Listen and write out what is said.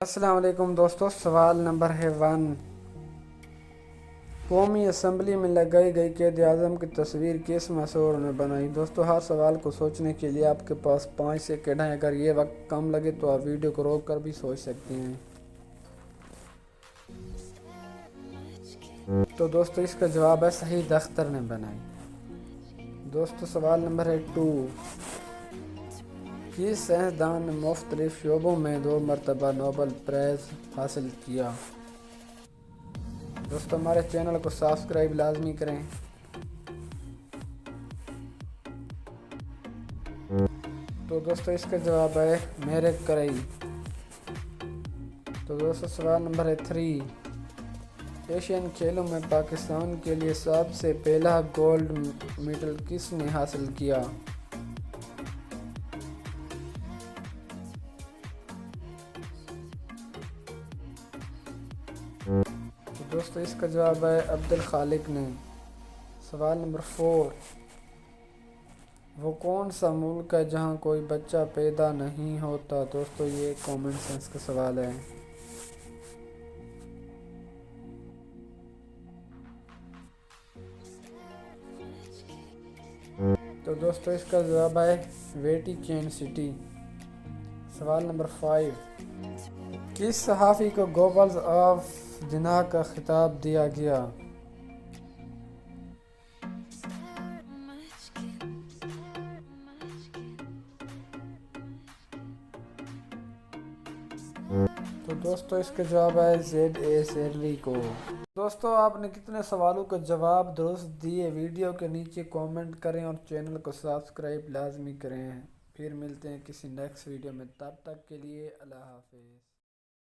السلام علیکم دوستو، سوال نمبر ہے 1۔ قومی اسمبلی میں لگائی گئی قائد اعظم کی تصویر کس مشہور نے بنائی؟ دوستو ہر سوال کو سوچنے کے لیے آپ کے پاس 5 سیکنڈ ہیں۔ اگر یہ وقت کم لگے تو آپ ویڈیو کو روک کر بھی سوچ سکتے ہیں۔ تو دوستو اس کا جواب ہے شہید اختر نے بنائی۔ دوستو سوال نمبر ہے 2۔ کس سائنسدان نے مختلف شعبوں میں 2 مرتبہ نوبل پرائز حاصل کیا؟ دوستو ہمارے چینل کو سبسکرائب لازمی کریں۔ تو دوستو اس کا جواب ہے میری کیری۔ تو دوستو سوال نمبر ہے 3۔ ایشین کھیلوں میں پاکستان کے لیے سب سے پہلا گولڈ میڈل کس نے حاصل کیا؟ تو دوستو اس کا جواب ہے عبدالخالق نے۔ سوال نمبر 4۔ وہ کون سا ملک ہے جہاں کوئی بچہ پیدا نہیں ہوتا؟ دوستو یہ کامن سینس کا سوال ہے۔ تو دوستو اس کا جواب ہے ویٹیکن سٹی۔ سوال نمبر 5۔ کس صحافی کو گلوبز آف جناح کا خطاب دیا گیا؟ تو دوستو اس کا جواب ہے زیڈ اے سیرلی کو۔ دوستو آپ نے کتنے سوالوں کا جواب درست دیے؟ ویڈیو کے نیچے کومنٹ کریں اور چینل کو سبسکرائب لازمی کریں۔ پھر ملتے ہیں کسی نیکسٹ ویڈیو میں، تب تک کے لیے اللہ حافظ۔